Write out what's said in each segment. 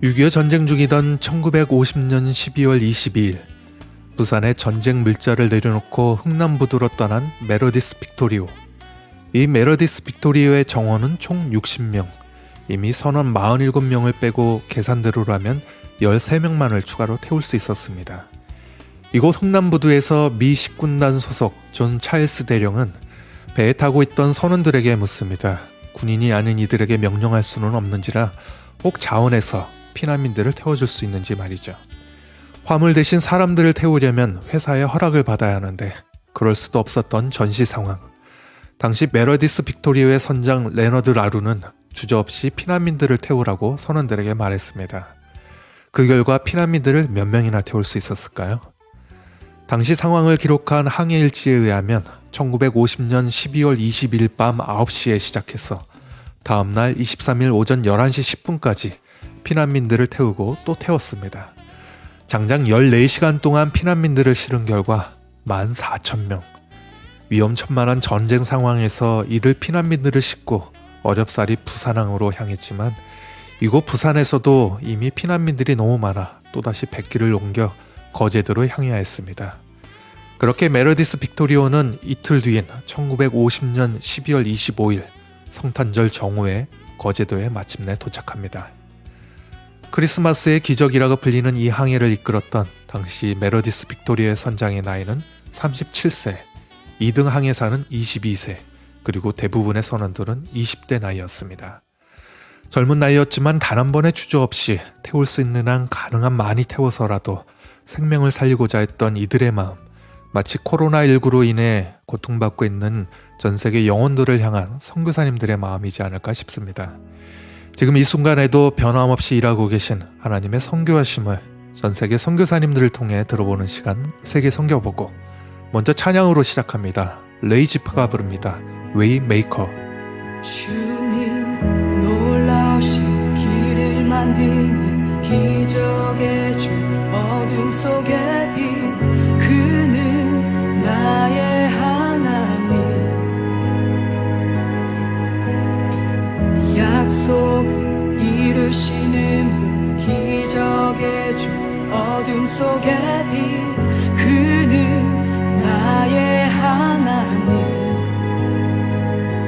6.25 전쟁 중이던 1950년 12월 22일 부산에 전쟁 물자를 내려놓고 흥남부두로 떠난 메러디스 빅토리오. 이 메러디스 빅토리오의 정원은 총 60명, 이미 선원 47명을 빼고 계산대로라면 13명만을 추가로 태울 수 있었습니다. 이곳 흥남부두에서 미 식군단 소속 존 차일스 대령은 배에 타고 있던 선원들에게 묻습니다. 군인이 아닌 이들에게 명령할 수는 없는지라 혹 자원해서 피난민들을 태워줄 수 있는지 말이죠. 화물 대신 사람들을 태우려면 회사의 허락을 받아야 하는데 그럴 수도 없었던 전시 상황. 당시 메러디스 빅토리오의 선장 레너드 라루는 주저없이 피난민들을 태우라고 선원들에게 말했습니다. 그 결과 피난민들을 몇 명이나 태울 수 있었을까요? 당시 상황을 기록한 항해일지에 의하면 1950년 12월 20일 밤 9시에 시작해서 다음날 23일 오전 11시 10분까지 피난민들을 태우고 또 태웠습니다. 장장 14시간 동안 피난민들을 실은 결과 14,000명. 위험천만한 전쟁 상황에서 이들 피난민들을 싣고 어렵사리 부산항으로 향했지만 이곳 부산에서도 이미 피난민들이 너무 많아 또다시 백길을 옮겨 거제도로 향해야 했습니다. 그렇게 메러디스 빅토리오는 이틀 뒤인 1950년 12월 25일 성탄절 정오에 거제도에 마침내 도착합니다. 크리스마스의 기적이라고 불리는 이 항해를 이끌었던 당시 메러디스 빅토리오의 선장의 나이는 37세, 2등 항해사는 22세, 그리고 대부분의 선원들은 20대 나이였습니다. 젊은 나이였지만 단 한 번의 주저없이 태울 수 있는 한 가능한 많이 태워서라도 생명을 살리고자 했던 이들의 마음, 마치 코로나19로 인해 고통받고 있는 전 세계 영혼들을 향한 선교사님들의 마음이지 않을까 싶습니다. 지금 이 순간에도 변함없이 일하고 계신 하나님의 선교하심을 전 세계 선교사님들을 통해 들어보는 시간, 세계 선교보고. 먼저 찬양으로 시작합니다. 레이지프가 부릅니다. 웨이메이커. 주님 놀라우신 길을 만드는 기적의 주, 어둠 속에 빛, 그는 나의 하나님. 약속을 이루시는 분, 기적의 주, 어둠 속에 빛, 그는 나의 하나님.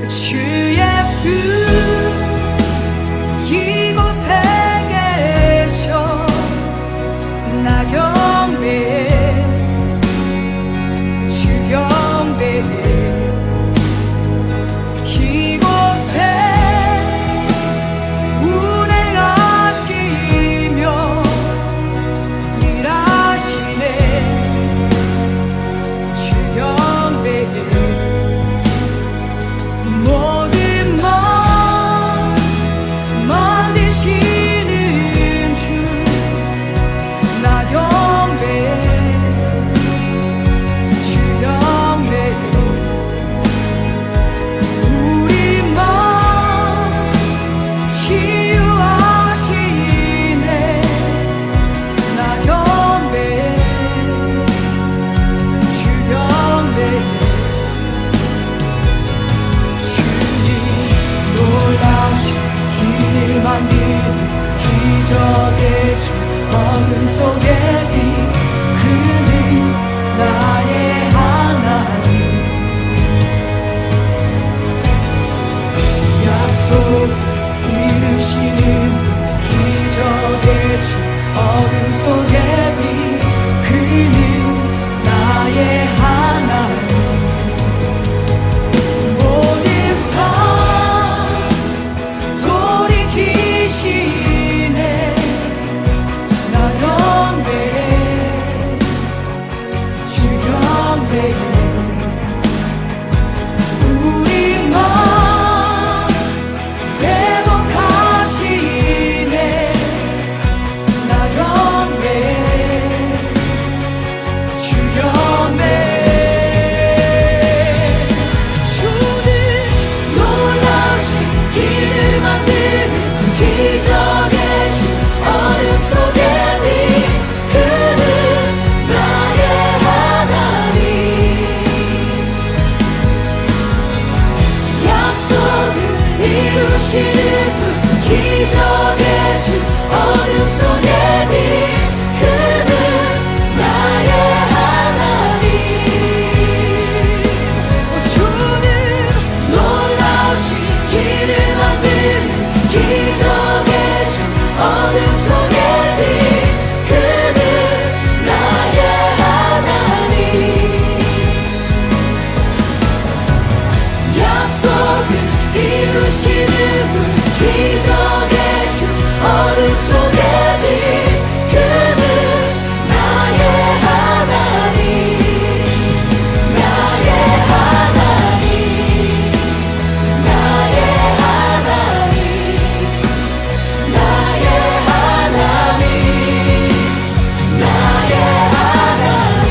주 예수 이곳에 계셔 나 경배해, 주 경배해. 이곳에 운행하시며 일하시네, 주 경배해. 모든 맘 만지시는 주, 나 경배해, 주 경배해. 우리 맘 치유하시네, 나 경배해, 주 경배해. 놀라우신 길을 만드는 기적의 주, 어둠 속에 빛, 그는 나의 하나님. 약속 이루시는 기적의 주, 어둠 속에 빛, 그는 나의 하나님. 모든 삶 돌이키시네, 나 경배해, 주 경배해. 우리 맘 회복하시네, 나 경배해, 주 경배해. 주는 놀라우신 길을 만드는 기적의 주, 어둠 속에 빛, 그는 나의 하나님. 약속을 이루시는 분, 기적의 주 어둠 속의 빛 그는 나의 하나님 주는 놀라우신 길을 만드는 기적의 주 어둠 속의 빛 그는 나의 하나님 약속을 이루시는 분 기적의 주 어둠 속의 빛 그는 나의 하나님 나의 하나님 나의 하나님 나의 하나님 나의 하나님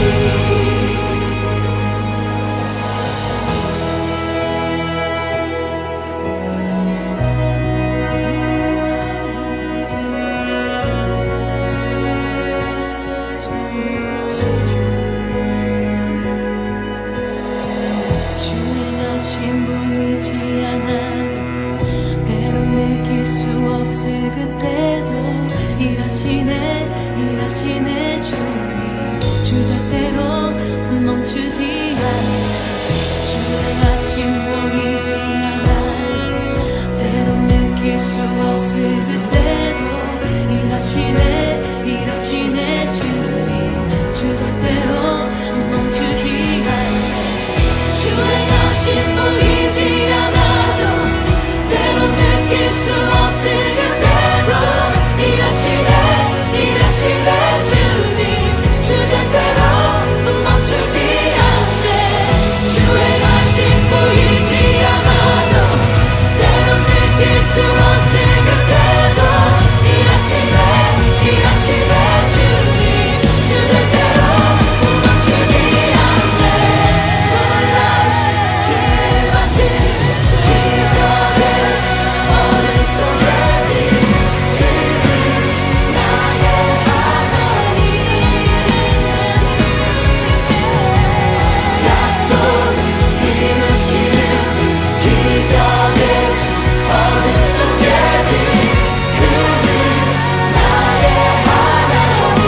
주행하신 보이지 않아도 때론 느낄 수 없을 그때도 일하시네 주님 주 절대로 멈추지 않네 주행하신 보이지 않아도 때론 느낄 수 없을 그때도 일하시네 주님 주 절대로 멈추지 않네 주행하신 보이지 않아도 때론 느낄 수 없을 그때도 일하시네 주님 주 절대로 멈추지 않네 주행하신 보이지 않아도 때론 느낄 수 없을 그때도 일하시네 주님 주 절대로 멈추지 않네 놀라우신 길 만드는 기적의 주 어둠 속의 빛 그는 나의 하나님 약속을 이루시는 기적의 주 어둠 속의 빛 그는 나의 하나님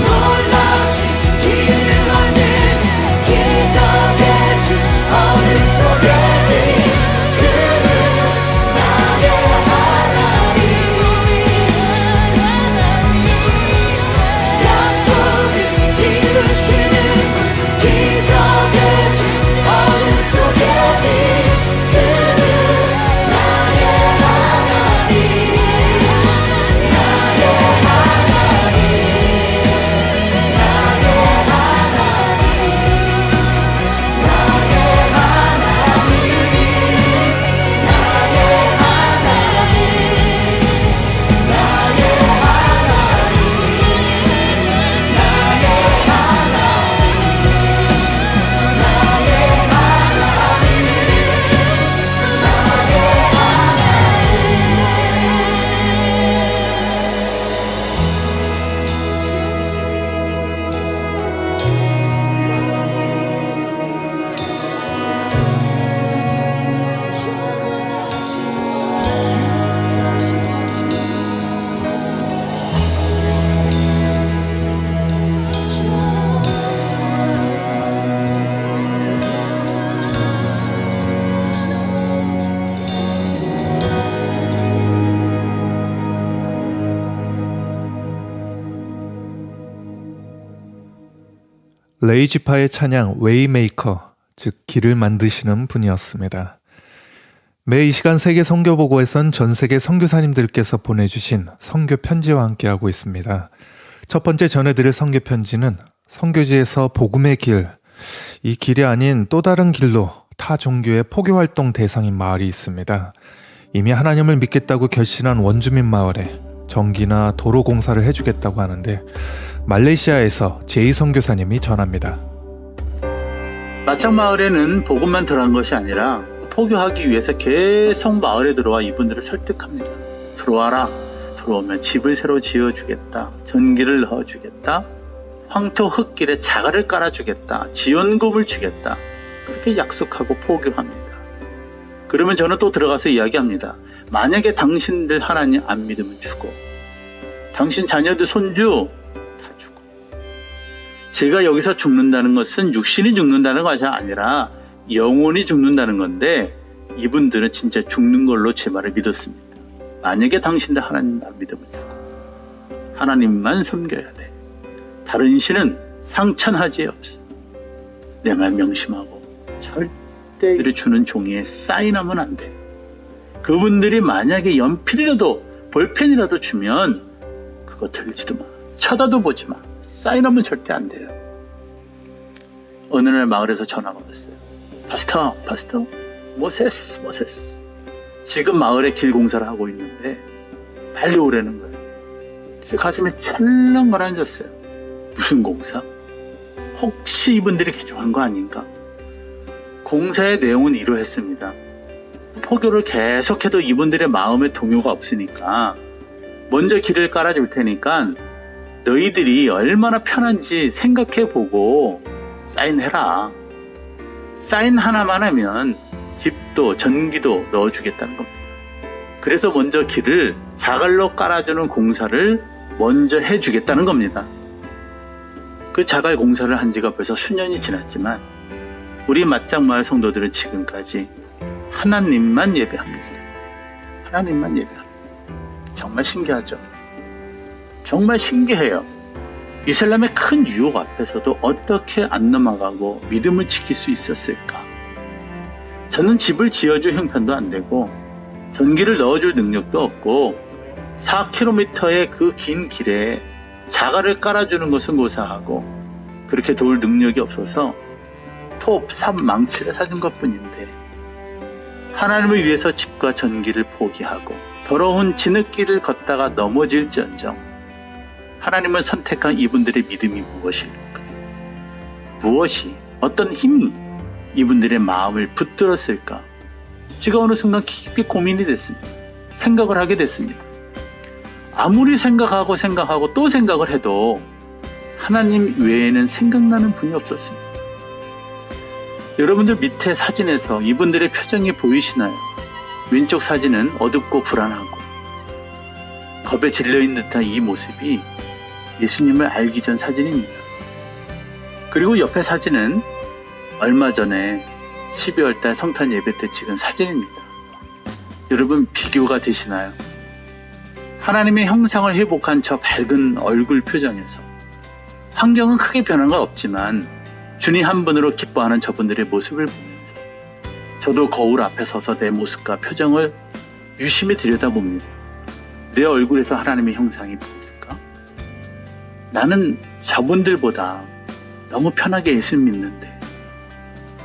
놀라우신 길을 만드는 기적의 주 어둠 속의 빛 그는 나의 하나님 약속을 이루시는 분 기적의 주 어둠 속의 빛 그는 나의 하나님 나의 하나님 레이지파의 찬양 웨이메이커, 즉 길을 만드시는 분이었습니다. 매 이 시간 세계 선교보고에선 전 세계 선교사님들께서 보내주신 선교 편지와 함께하고 있습니다. 첫 번째 전해드릴 선교 편지는 선교지에서 복음의 길, 이 길이 아닌 또 다른 길로 타 종교의 포교활동 대상인 마을이 있습니다. 이미 하나님을 믿겠다고 결심한 원주민 마을에 전기나 도로 공사를 해주겠다고 하는데 말레이시아에서 제이 선교사님이 전합니다. 마창 마을에는 복음만 들어간 것이 아니라 포교하기 위해서 계속 마을에 들어와 이분들을 설득합니다. 들어와라. 들어오면 집을 새로 지어주겠다. 전기를 넣어주겠다. 황토 흙길에 자갈을 깔아주겠다. 지원금을 주겠다. 그렇게 약속하고 포교합니다. 그러면 저는 또 들어가서 이야기합니다. 만약에 당신들 하나님 안 믿으면 죽어. 당신 자녀들 손주 다 죽어. 제가 여기서 죽는다는 것은 육신이 죽는다는 것이 아니라 영혼이 죽는다는 건데 이분들은 진짜 죽는 걸로 제 말을 믿었습니다. 만약에 당신들 하나님 안 믿으면 죽어. 하나님만 섬겨야 돼. 다른 신은 상천하지 없어. 내 말 명심하고 절대 이를 주는 종이에 사인하면 안 돼. 그분들이 만약에 연필이라도 볼펜이라도 주면 그거 들지도 마. 쳐다도 보지 마. 사인하면 절대 안 돼요. 어느 날 마을에서 전화가 왔어요. 파스터, 모세스. 지금 마을에 길 공사를 하고 있는데 빨리 오라는 거예요. 제 가슴에 철렁 가라앉았어요. 무슨 공사? 혹시 이분들이 개종한 거 아닌가? 공사의 내용은 이러했습니다. 포교를 계속해도 이분들의 마음에 동요가 없으니까 먼저 길을 깔아줄 테니까 너희들이 얼마나 편한지 생각해보고 사인해라. 사인 하나만 하면 집도 전기도 넣어주겠다는 겁니다. 그래서 먼저 길을 자갈로 깔아주는 공사를 먼저 해주겠다는 겁니다. 그 자갈 공사를 한 지가 벌써 수년이 지났지만 우리 맞짱마을 성도들은 지금까지 하나님만 예배합니다. 하나님만 예배합니다. 정말 신기하죠? 정말 신기해요. 이슬람의 큰 유혹 앞에서도 어떻게 안 넘어가고 믿음을 지킬 수 있었을까? 저는 집을 지어줄 형편도 안 되고 전기를 넣어줄 능력도 없고 4km의 그 긴 길에 자갈을 깔아주는 것은 고사하고 그렇게 도울 능력이 없어서 톱, 삽, 망치를 사준 것뿐인데 하나님을 위해서 집과 전기를 포기하고 더러운 진흙길을 걷다가 넘어질지언정 하나님을 선택한 이분들의 믿음이 무엇일까? 무엇이, 어떤 힘이 이분들의 마음을 붙들었을까? 제가 어느 순간 깊이 고민이 됐습니다. 생각을 하게 됐습니다. 아무리 생각하고 또 생각을 해도 하나님 외에는 생각나는 분이 없었습니다. 여러분들 밑에 사진에서 이분들의 표정이 보이시나요? 왼쪽 사진은 어둡고 불안하고 겁에 질려있는 듯한 이 모습이 예수님을 알기 전 사진입니다. 그리고 옆에 사진은 얼마 전에 12월달 성탄 예배 때 찍은 사진입니다. 여러분 비교가 되시나요? 하나님의 형상을 회복한 저 밝은 얼굴 표정에서 환경은 크게 변한 건 없지만 주님 한 분으로 기뻐하는 저분들의 모습을 보면서 저도 거울 앞에 서서 내 모습과 표정을 유심히 들여다봅니다. 내 얼굴에서 하나님의 형상이 보일까? 나는 저분들보다 너무 편하게 예수 믿는데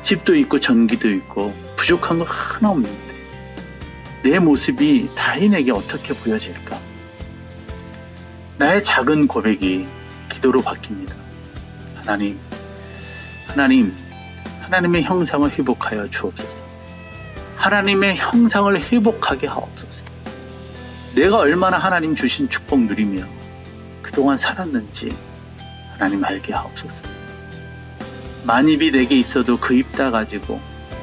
집도 있고 전기도 있고 부족한 거 하나 없는데 내 모습이 타인에게 어떻게 보여질까? 나의 작은 고백이 기도로 바뀝니다. 하나님의 형상을 회복하여 주옵소서. 하나님의 형상을 회복하게 하옵소서. 내가 얼마나 하나님 주신 축복 누리며 그동안 살았는지 하나님 알게 하옵소서. 만입이 내게 있어도 그 입 다 가지고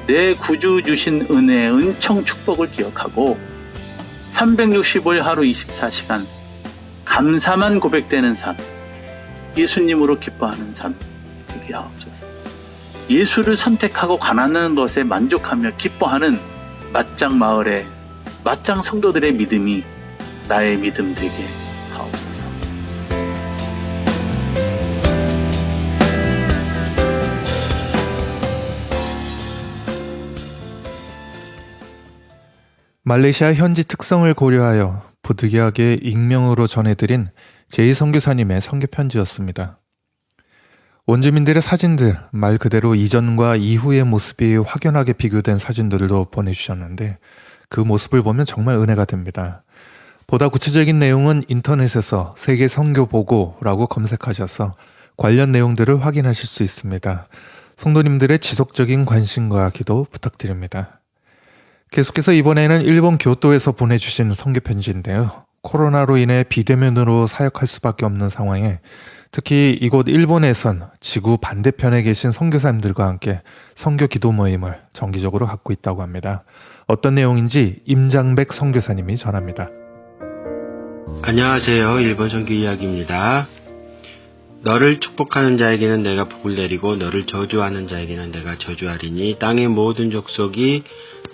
내 구주 주신 은혜의 은총 축복을 기억하고 365일 하루 24시간 감사만 고백되는 삶, 예수님으로 기뻐하는 삶 되게 하옵소서. 예수를 선택하고 가난한 것에 만족하며 기뻐하는 맞짱 마을의 맞짱 성도들의 믿음이 나의 믿음 되게 하옵소서. 말레이시아 현지 특성을 고려하여 부득이하게 익명으로 전해드린 제이 선교사님의 선교 편지였습니다. 원주민들의 사진들, 말 그대로 이전과 이후의 모습이 확연하게 비교된 사진들도 보내주셨는데 그 모습을 보면 정말 은혜가 됩니다. 보다 구체적인 내용은 인터넷에서 세계 선교 보고라고 검색하셔서 관련 내용들을 확인하실 수 있습니다. 성도님들의 지속적인 관심과 기도 부탁드립니다. 계속해서 이번에는 일본 교토에서 보내주신 선교 편지인데요. 코로나로 인해 비대면으로 사역할 수밖에 없는 상황에 특히 이곳 일본에선 지구 반대편에 계신 선교사님들과 함께 선교 기도 모임을 정기적으로 갖고 있다고 합니다. 어떤 내용인지 임장백 선교사님이 전합니다. 안녕하세요. 일본 선교 이야기입니다. 너를 축복하는 자에게는 내가 복을 내리고 너를 저주하는 자에게는 내가 저주하리니 땅의 모든 족속이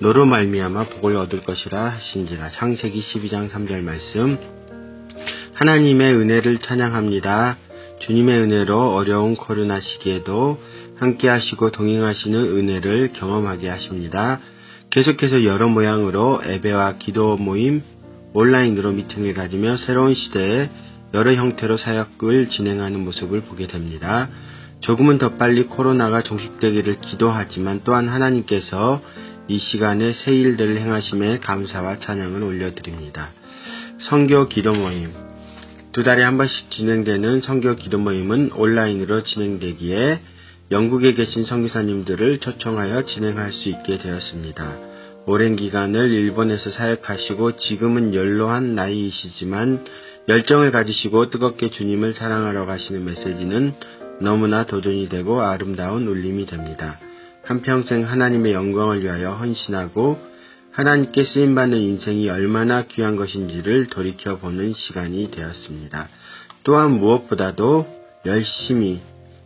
너로 말미암아 복을 얻을 것이라 하신지라. 창세기 12장 3절 말씀. 하나님의 은혜를 찬양합니다. 주님의 은혜로 어려운 코로나 시기에도 함께 하시고 동행하시는 은혜를 경험하게 하십니다. 계속해서 여러 모양으로 예배와 기도 모임, 온라인으로 미팅을 가지며 새로운 시대에 여러 형태로 사역을 진행하는 모습을 보게 됩니다. 조금은 더 빨리 코로나가 종식되기를 기도하지만 또한 하나님께서 이 시간에 새 일들을 행하심에 감사와 찬양을 올려드립니다. 선교 기도 모임. 2달에 한 번씩 진행되는 선교 기도 모임은 온라인으로 진행되기에 영국에 계신 선교사님들을 초청하여 진행할 수 있게 되었습니다. 오랜 기간을 일본에서 사역하시고 지금은 연로한 나이이시지만 열정을 가지시고 뜨겁게 주님을 사랑하러 가시는 메시지는 너무나 도전이 되고 아름다운 울림이 됩니다. 한평생 하나님의 영광을 위하여 헌신하고 하나님께 쓰임받는 인생이 얼마나 귀한 것인지를 돌이켜보는 시간이 되었습니다. 또한 무엇보다도 열심히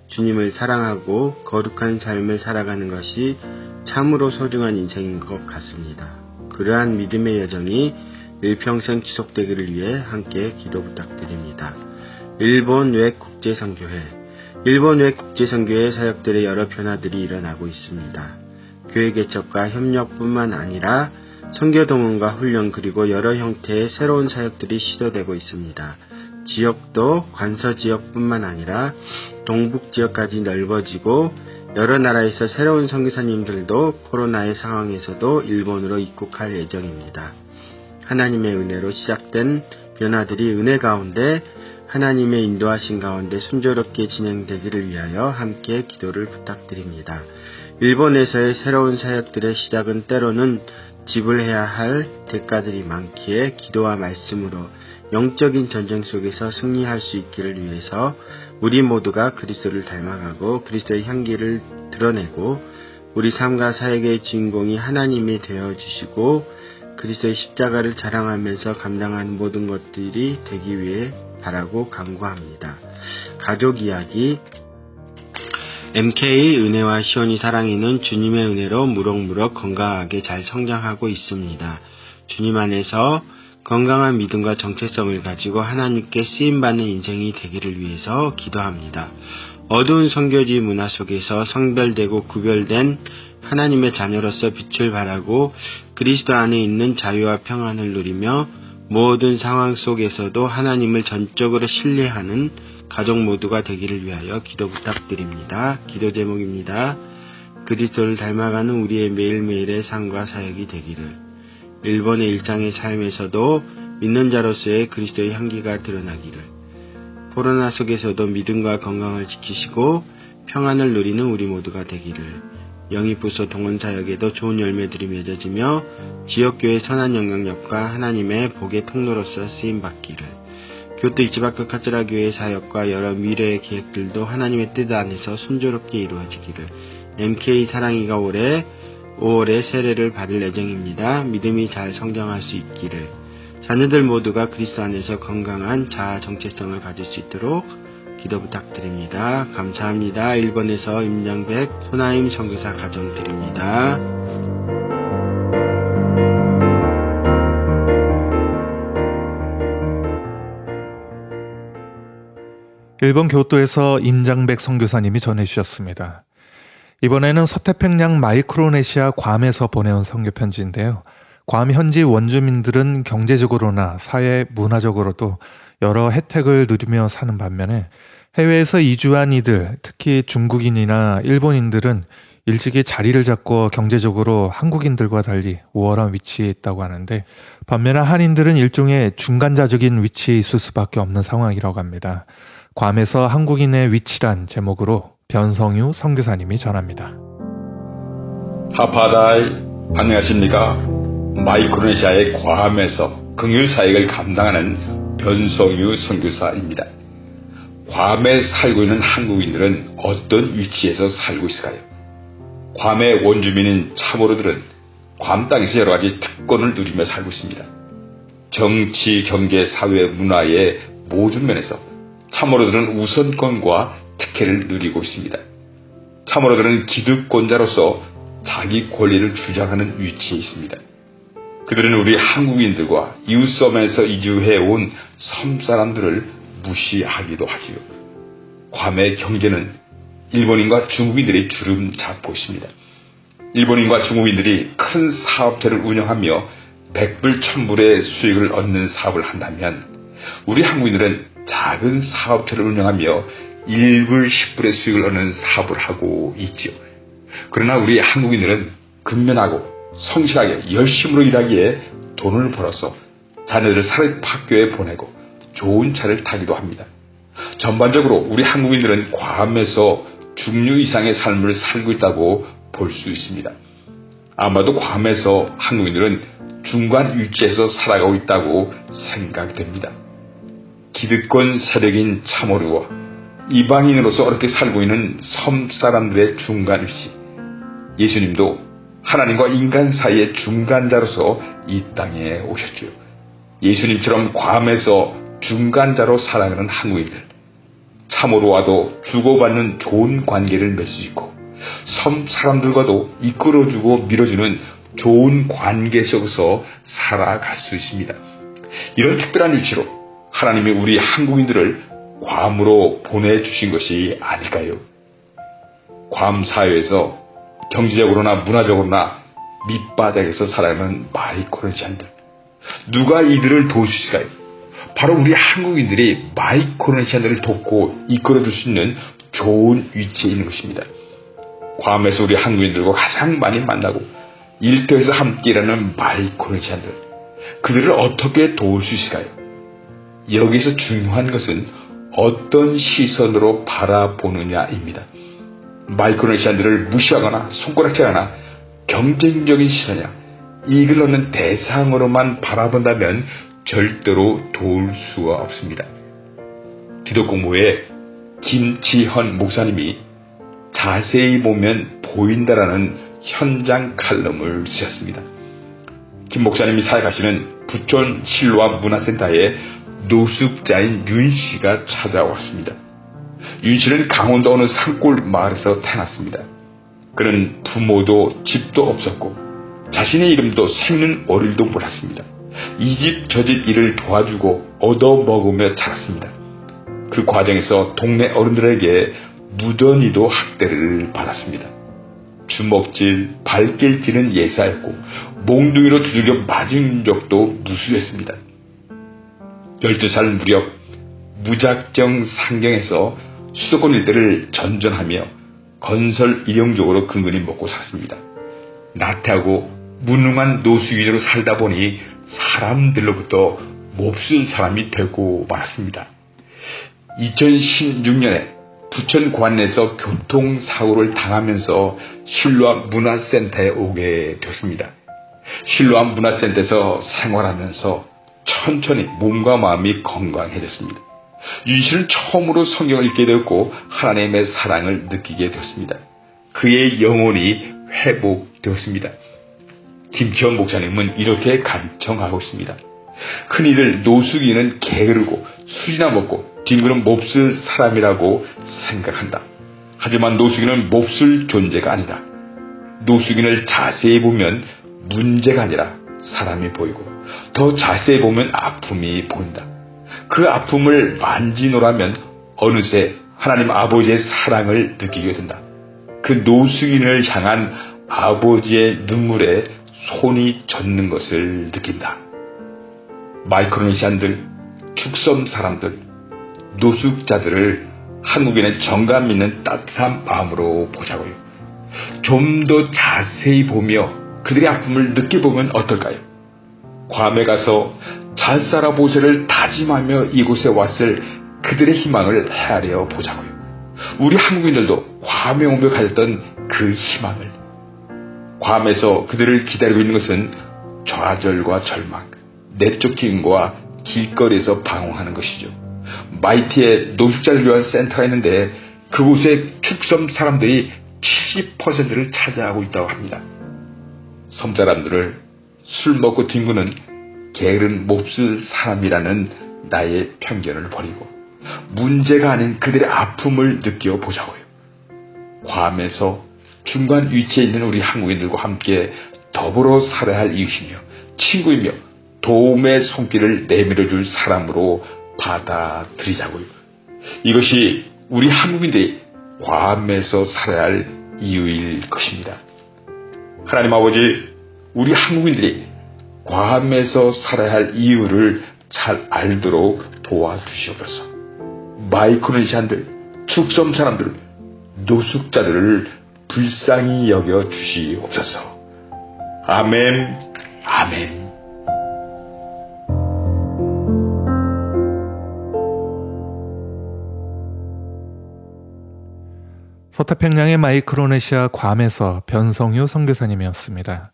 주님을 사랑하고 거룩한 삶을 살아가는 것이 참으로 소중한 인생인 것 같습니다. 그러한 믿음의 여정이 일평생 지속되기를 위해 함께 기도 부탁드립니다. 일본 외 국제선교회. 일본 외 국제선교회 사역들의 여러 변화들이 일어나고 있습니다. 교회 개척과 협력뿐만 아니라 선교 동원과 훈련 그리고 여러 형태의 새로운 사역들이 시도되고 있습니다. 지역도 관서 지역뿐만 아니라 동북 지역까지 넓어지고 여러 나라에서 새로운 선교사님들도 코로나의 상황에서도 일본으로 입국할 예정입니다. 하나님의 은혜로 시작된 변화들이 은혜 가운데 하나님의 인도하신 가운데 순조롭게 진행되기를 위하여 함께 기도를 부탁드립니다. 일본에서의 새로운 사역들의 시작은 때로는 지불해야 할 대가들이 많기에 기도와 말씀으로 영적인 전쟁 속에서 승리할 수 있기를 위해서 우리 모두가 그리스도를 닮아가고 그리스도의 향기를 드러내고 우리 삶과 사역의 주인공이 하나님이 되어주시고 그리스도의 십자가를 자랑하면서 감당하는 모든 것들이 되기 위해 바라고 간구합니다. 가족 이야기. MK 은혜와 시온이 사랑이는 주님의 은혜로 무럭무럭 건강하게 잘 성장하고 있습니다. 주님 안에서 건강한 믿음과 정체성을 가지고 하나님께 쓰임받는 인생이 되기를 위해서 기도합니다. 어두운 선교지 문화 속에서 성별되고 구별된 하나님의 자녀로서 빛을 발하고 그리스도 안에 있는 자유와 평안을 누리며 모든 상황 속에서도 하나님을 전적으로 신뢰하는 가족 모두가 되기를 위하여 기도 부탁드립니다. 기도 제목입니다. 그리스도를 닮아가는 우리의 매일매일의 삶과 사역이 되기를. 일본의 일상의 삶에서도 믿는 자로서의 그리스도의 향기가 드러나기를. 코로나 속에서도 믿음과 건강을 지키시고 평안을 누리는 우리 모두가 되기를. 영입부서 동원사역에도 좋은 열매들이 맺어지며 지역교회 선한 영향력과 하나님의 복의 통로로서 쓰임받기를. 교토 이치바크 카츠라 교회 사역과 여러 미래의 계획들도 하나님의 뜻 안에서 순조롭게 이루어지기를. MK 사랑이가 올해 5월에 세례를 받을 예정입니다. 믿음이 잘 성장할 수 있기를. 자녀들 모두가 그리스도 안에서 건강한 자아 정체성을 가질 수 있도록 기도 부탁드립니다. 감사합니다. 일본에서 임장백 소나임 선교사 가정드립니다. 일본 교토에서 임장백 선교사님이 전해주셨습니다. 이번에는 서태평양 마이크로네시아 괌에서 보내온 선교 편지인데요. 괌 현지 원주민들은 경제적으로나 사회 문화적으로도 여러 혜택을 누리며 사는 반면에 해외에서 이주한 이들, 특히 중국인이나 일본인들은 일찍이 자리를 잡고 경제적으로 한국인들과 달리 우월한 위치에 있다고 하는데, 반면에 한인들은 일종의 중간자적인 위치에 있을 수밖에 없는 상황이라고 합니다. 괌에서 한국인의 위치란 제목으로 변성유 선교사님이 전합니다. 하파다이 안녕하십니까? 마이크로네시아의 괌에서 긍휼 사역을 감당하는 변성유 선교사입니다. 괌에 살고 있는 한국인들은 어떤 위치에서 살고 있을까요? 괌의 원주민인 참어로들은 괌 땅에서 여러 가지 특권을 누리며 살고 있습니다. 정치, 경제, 사회, 문화의 모든 면에서 참어로들은 우선권과 특혜를 누리고 있습니다. 참어로들은 기득권자로서 자기 권리를 주장하는 위치에 있습니다. 그들은 우리 한국인들과 이웃섬에서 이주해온 섬사람들을 무시하기도 하지요. 괌의 경제는 일본인과 중국인들이 주름 잡고 있습니다. 일본인과 중국인들이 큰 사업체를 운영하며 100불 1000불의 수익을 얻는 사업을 한다면 우리 한국인들은 작은 사업체를 운영하며 1불 10불의 수익을 얻는 사업을 하고 있죠. 그러나 우리 한국인들은 근면하고 성실하게 열심으로 일하기에 돈을 벌어서 자녀들을 사립학교에 보내고 좋은 차를 타기도 합니다. 전반적으로 우리 한국인들은 괌에서 중류 이상의 삶을 살고 있다고 볼 수 있습니다. 아마도 괌에서 한국인들은 중간 위치에서 살아가고 있다고 생각됩니다. 기득권 세력인 참어루와 이방인으로서 어렵게 살고 있는 섬 사람들의 중간 위치. 예수님도 하나님과 인간 사이의 중간자로서 이 땅에 오셨죠. 예수님처럼 괌에서 중간자로 살아가는 한국인들, 참으로와도 주고받는 좋은 관계를 맺을 수 있고 섬 사람들과도 이끌어주고 밀어주는 좋은 관계 속에서 살아갈 수 있습니다. 이런 특별한 위치로 하나님이 우리 한국인들을 괌으로 보내주신 것이 아닐까요? 괌 사회에서 경제적으로나 문화적으로나 밑바닥에서 살아가는 마이크로네시안들, 누가 이들을 도울 수 있을까요? 바로 우리 한국인들이 마이크로네시안들을 돕고 이끌어줄 수 있는 좋은 위치에 있는 것입니다. 괌에서 우리 한국인들과 가장 많이 만나고 일터에서 함께 일하는 마이크로네시안들, 그들을 어떻게 도울 수 있을까요? 여기서 중요한 것은 어떤 시선으로 바라보느냐입니다. 마이크로네시안들을 무시하거나 손가락질하거나 경쟁적인 시선이나 이익을 얻는 대상으로만 바라본다면 절대로 도울 수가 없습니다. 기독공부에 김지현 목사님이 자세히 보면 보인다라는 현장 칼럼을 쓰셨습니다. 김 목사님이 사역하시는 부천 실로암 문화센터에 노숙자인 윤 씨가 찾아왔습니다. 윤 씨는 강원도 어느 산골 마을에서 태어났습니다. 그는 부모도 집도 없었고 자신의 이름도 생는 어릴도 몰랐습니다. 이 집 저 집 일을 도와주고 얻어먹으며 자랐습니다. 그 과정에서 동네 어른들에게 무던히도 학대를 받았습니다. 주먹질, 발길질은 예사였고 몽둥이로 두들겨 맞은 적도 무수했습니다. 12살 무렵 무작정 상경해서 수도권 일대를 전전하며 건설 일용적으로 근근히 먹고 살았습니다. 나태하고 무능한 노숙인으로 살다 보니 사람들로부터 몹쓸 사람이 되고 말았습니다. 2016년에 부천 관내에서 교통사고를 당하면서 실로암 문화센터에 오게 되었습니다. 실로암 문화센터에서 생활하면서 천천히 몸과 마음이 건강해졌습니다. 윤 씨는 처음으로 성경을 읽게 되었고 하나님의 사랑을 느끼게 되었습니다. 그의 영혼이 회복되었습니다. 김지현 목사님은 이렇게 간청하고 있습니다. 흔히들 노숙인은 게으르고 술이나 먹고 뒹구는 몹쓸 사람이라고 생각한다. 하지만 노숙인은 몹쓸 존재가 아니다. 노숙인을 자세히 보면 문제가 아니라 사람이 보이고 더 자세히 보면 아픔이 보인다. 그 아픔을 만지노라면 어느새 하나님 아버지의 사랑을 느끼게 된다. 그 노숙인을 향한 아버지의 눈물에 손이 젖는 것을 느낀다. 마이크로네시안들, 축섬 사람들, 노숙자들을 한국인의 정감 있는 따뜻한 마음으로 보자고요. 좀 더 자세히 보며 그들의 아픔을 느껴보면 어떨까요? 괌에 가서 잘 살아보세를 다짐하며 이곳에 왔을 그들의 희망을 헤아려 보자고요. 우리 한국인들도 괌에 오며 가졌던 그 희망을, 괌에서 그들을 기다리고 있는 것은 좌절과 절망, 내쫓김과 길거리에서 방황하는 것이죠. 마이티에 노숙자를 위한 센터가 있는데 그곳에 축섬 사람들이 70%를 차지하고 있다고 합니다. 섬 사람들을 술 먹고 뒹구는 게으른 몹쓸 사람이라는 나의 편견을 버리고 문제가 아닌 그들의 아픔을 느껴보자고요. 괌에서 중간 위치에 있는 우리 한국인들과 함께 더불어 살아야 할 이웃이며 친구이며 도움의 손길을 내밀어줄 사람으로 받아들이자고요. 이것이 우리 한국인들이 괌에서 살아야 할 이유일 것입니다. 하나님 아버지, 우리 한국인들이 괌에서 살아야 할 이유를 잘 알도록 도와주시옵소서. 마이크로네시안들, 축섬 사람들, 노숙자들을 불쌍히 여겨 주시옵소서. 아멘, 아멘. 서태평양의 마이크로네시아 괌에서 변성유 선교사님이었습니다.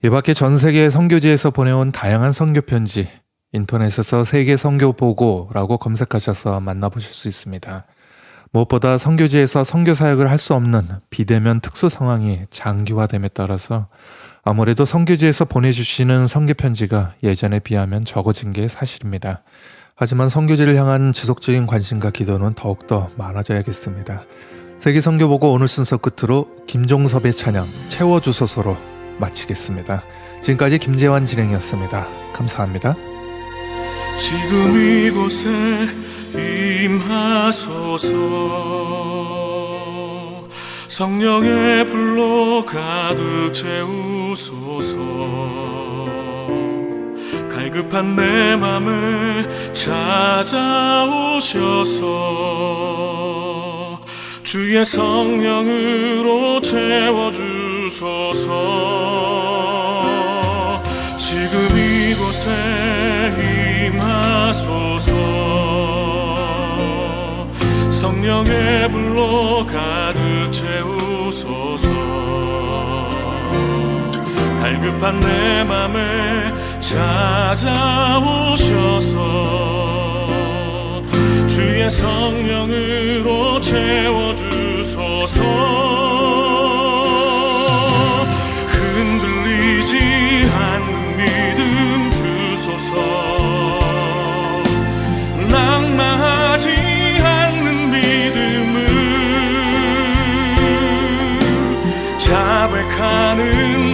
이 밖에 전 세계 선교지에서 보내온 다양한 선교 편지, 인터넷에서 세계 선교 보고라고 검색하셔서 만나보실 수 있습니다. 무엇보다 선교지에서 선교 사역을 할 수 없는 비대면 특수 상황이 장기화됨에 따라서 아무래도 선교지에서 보내주시는 선교 편지가 예전에 비하면 적어진 게 사실입니다. 하지만 선교지를 향한 지속적인 관심과 기도는 더욱더 많아져야겠습니다. 세계 선교 보고 오늘 순서 끝으로 김종섭의 찬양 채워주소서로 마치겠습니다. 지금까지 김재환 진행이었습니다. 감사합니다. 지금 이곳에 임하소서. 성령의 불로 가득 채우소서. 갈급한 내 맘을 찾아오셔서 주의 성령으로 채워주소서. 지금 이곳에 임하소서. 성령의 불로 가득 채우소서. 갈급한 내 맘을 찾아오셔서 주의 성령으로 채워주소서. 흔들리지 않는 믿음 주소서. 낙망하지 않는 믿음을 자백하는